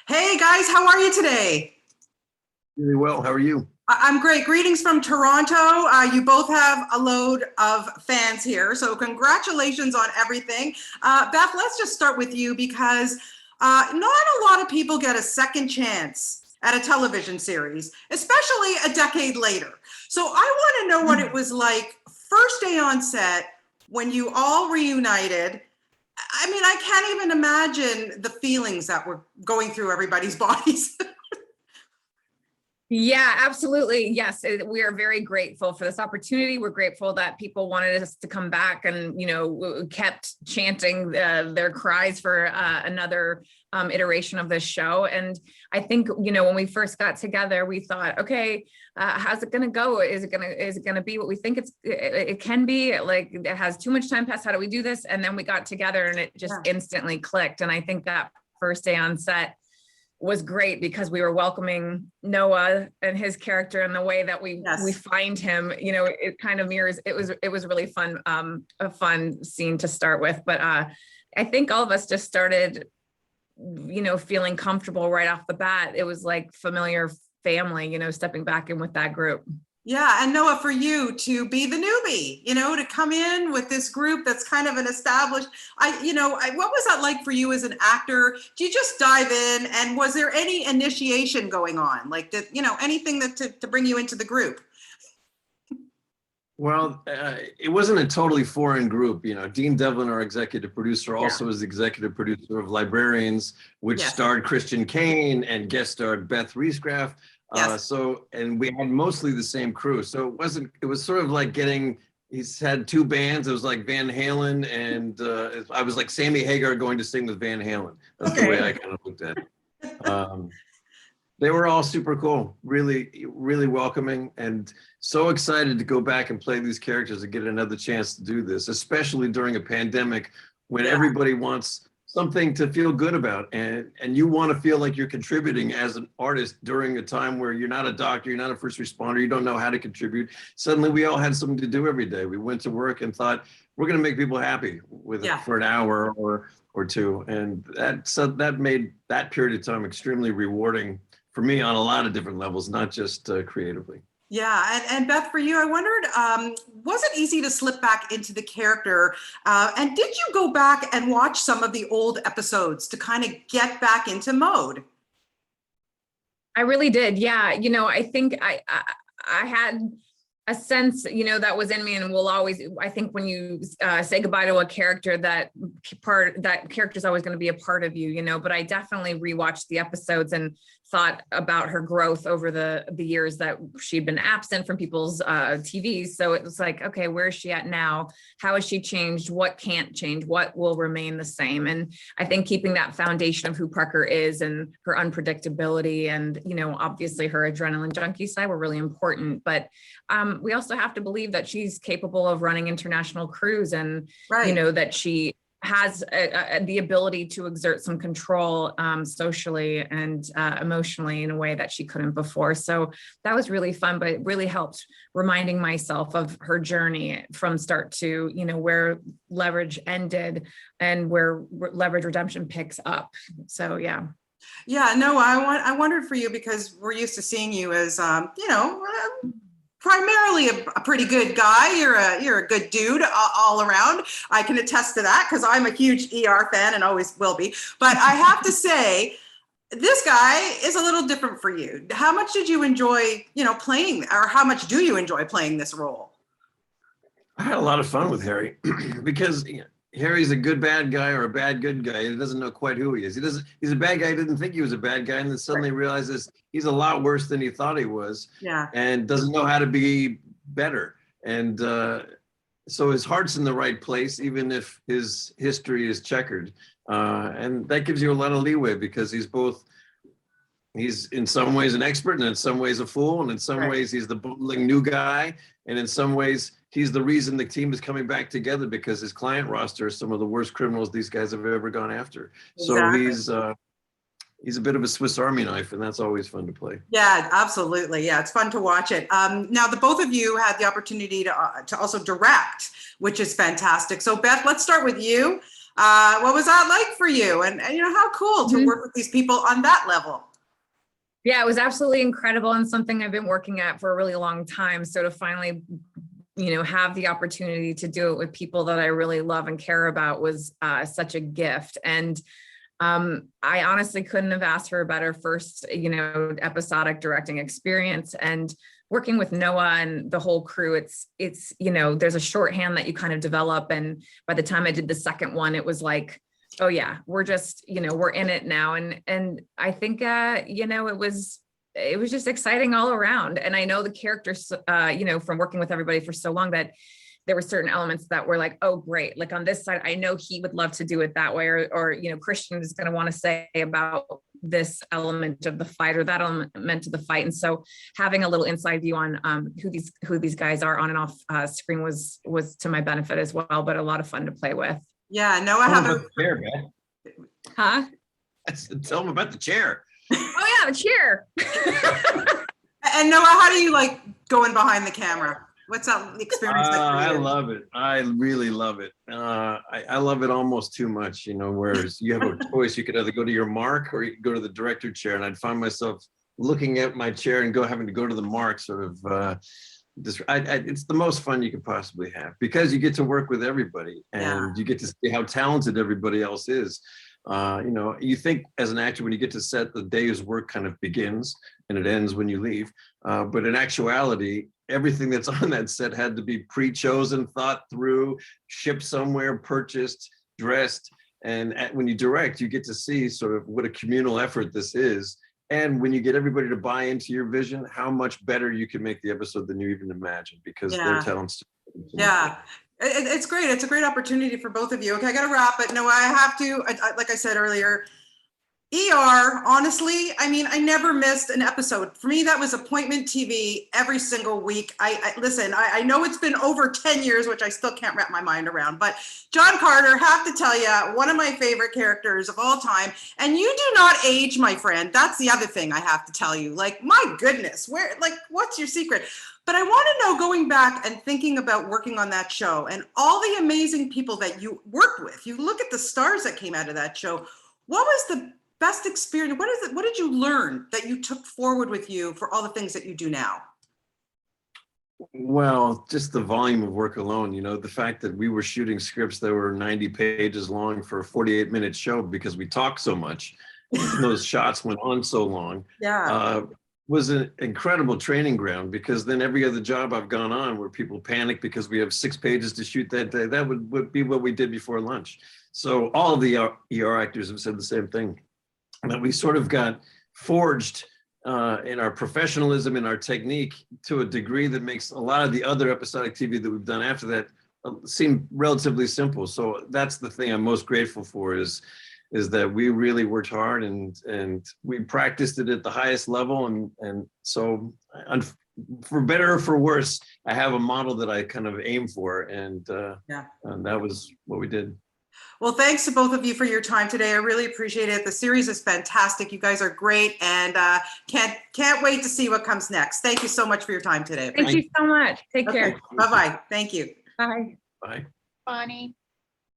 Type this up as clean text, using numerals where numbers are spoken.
Hey guys, how are you today? Really well. How are you? I'm great. Greetings from Toronto. You both have a load of fans here, so congratulations on everything. Beth, let's just start with you because not a lot of people get a second chance at a television series, especially a decade later. So I want to know what it was like first day on set when you all reunited. I mean, I can't even imagine the feelings that were going through everybody's bodies. Yeah, absolutely. Yes, we are very grateful for this opportunity. We're grateful that people wanted us to come back and, kept chanting their cries for another iteration of this show. And I think, when we first got together, we thought, okay, how's it going to go? Is it going to be what we think it can be? Like, it has too much time passed. How do we do this? And then we got together and it just instantly clicked. And I think that first day on set was great because we were welcoming Noah and his character in the way that we find him. It kind of mirrors. It was really fun, a fun scene to start with. But I think all of us just started, feeling comfortable right off the bat. It was like familiar family, stepping back in with that group. Yeah, and Noah, for you to be the newbie, to come in with this group that's kind of an established, what was that like for you as an actor? Do you just dive in, and was there any initiation going on? Like, anything to bring you into the group? Well, it wasn't a totally foreign group. Dean Devlin, our executive producer, also is the executive producer of Librarians, which starred Christian Kane and guest starred Beth Riesgraf. And we had mostly the same crew. So it was sort of like he's had two bands. It was like Van Halen and I was like Sammy Hagar going to sing with Van Halen. That's the way I kind of looked at it. They were all super cool, really, really welcoming, and so excited to go back and play these characters and get another chance to do this, especially during a pandemic when everybody wants something to feel good about, and you want to feel like you're contributing as an artist during a time where you're not a doctor, you're not a first responder, you don't know how to contribute. Suddenly we all had something to do every day. We went to work and thought, we're going to make people happy with it for an hour or two, and that made that period of time extremely rewarding for me on a lot of different levels, not just creatively. Yeah, and Beth, for you, I wondered, was it easy to slip back into the character? And did you go back and watch some of the old episodes to kind of get back into mode? I really did. Yeah. I think I had a sense, that was in me, and will always, I think when you say goodbye to a character, that character is always going to be a part of you, but I definitely rewatched the episodes and thought about her growth over the years that she'd been absent from people's TVs. So it was like, okay, where is she at now? How has she changed? What can't change? What will remain the same? And I think keeping that foundation of who Parker is and her unpredictability and, obviously her adrenaline junkie side were really important. But we also have to believe that she's capable of running international crews and, that she has the ability to exert some control socially and emotionally in a way that she couldn't before. So that was really fun, but it really helped reminding myself of her journey from start to, where Leverage ended and where Leverage Redemption picks up. So, yeah. Yeah, no, I wondered for you because we're used to seeing you as, primarily a pretty good guy. You're a good dude all around. I can attest to that because I'm a huge ER fan and always will be. But I have to say, this guy is a little different for you. How much did you enjoy, playing, or how much do you enjoy playing this role? I had a lot of fun with Harry because Harry's a good bad guy or a bad good guy. He doesn't know quite who he is. He's a bad guy. He didn't think he was a bad guy, and then suddenly realizes he's a lot worse than he thought he was. Yeah. And doesn't know how to be better. And so his heart's in the right place, even if his history is checkered. And that gives you a lot of leeway because he's in some ways an expert, and in some ways a fool, and in some ways he's the bumbling new guy, and in some ways he's the reason the team is coming back together because his client roster is some of the worst criminals these guys have ever gone after. Exactly. So he's a bit of a Swiss Army knife, and that's always fun to play. Yeah, absolutely. Yeah, it's fun to watch it. Now, the both of you had the opportunity to also direct, which is fantastic. So, Beth, let's start with you. What was that like for you? And you know, how cool to work with these people on that level. Yeah, it was absolutely incredible and something I've been working at for a really long time. So to finally, you know, have the opportunity to do it with people that I really love and care about was such a gift. And I honestly couldn't have asked for a better first, you know, episodic directing experience. And working with NOAH and the whole crew, it's, you know, there's a shorthand that you kind of develop. And by the time I did the second one, it was like, oh yeah, we're just, you know, we're in it now. And I think, you know, it was just exciting all around. And I know the characters, you know, from working with everybody for so long, that there were certain elements that were like, oh, great. Like on this side, I know he would love to do it that way, or you know, Christian is going to want to say about this element of the fight or that element of the fight. And so having a little inside view on who these guys are on and off screen was to my benefit as well, but a lot of fun to play with. Yeah, Noah, Tell them about the chair, man. Huh? Tell them about the chair. Oh yeah, the chair. And Noah, how do you like going behind the camera? What's that experience like for you? I love it. I really love it. I love it almost too much, you know, whereas you have a choice. You could either go to your mark or you could go to the director chair. And I'd find myself looking at my chair and having to go to the mark sort of, it's the most fun you could possibly have because you get to work with everybody and you get to see how talented everybody else is. You know, you think as an actor, when you get to set, the day's work kind of begins and it ends when you leave. But in actuality, everything that's on that set had to be pre-chosen, thought through, shipped somewhere, purchased, dressed. And when you direct, you get to see sort of what a communal effort this is. And when you get everybody to buy into your vision, how much better you can make the episode than you even imagined because their talents. Yeah. It's great. It's a great opportunity for both of you. Okay, I got to wrap, but no, I have to, like I said earlier, ER, honestly, I mean, I never missed an episode. For me, that was appointment TV every single week. Listen, I know it's been over 10 years, which I still can't wrap my mind around, but John Carter, have to tell you, one of my favorite characters of all time. And you do not age, my friend. That's the other thing I have to tell you. Like, my goodness, what's your secret? But I want to know, going back and thinking about working on that show and all the amazing people that you worked with, you look at the stars that came out of that show. What was the best experience? What did you learn that you took forward with you for all the things that you do now? Well, just the volume of work alone, you know, the fact that we were shooting scripts that were 90 pages long for a 48-minute show because we talked so much. Those shots went on so long. Was an incredible training ground because then every other job I've gone on where people panic because we have 6 pages to shoot that day, that would be what we did before lunch. So all of the ER actors have said the same thing, that we sort of got forged in our professionalism, in our technique to a degree that makes a lot of the other episodic TV that we've done after that seem relatively simple. So that's the thing I'm most grateful for is that we really worked hard and we practiced it at the highest level. And so for better or for worse, I have a model that I kind of aim for. And that was what we did. Well, thanks to both of you for your time today. I really appreciate it. The series is fantastic. You guys are great and can't wait to see what comes next. Thank you so much for your time today. Thank you so much. Take care. Bye-bye. Thank you. Bye. Bye. Bonnie.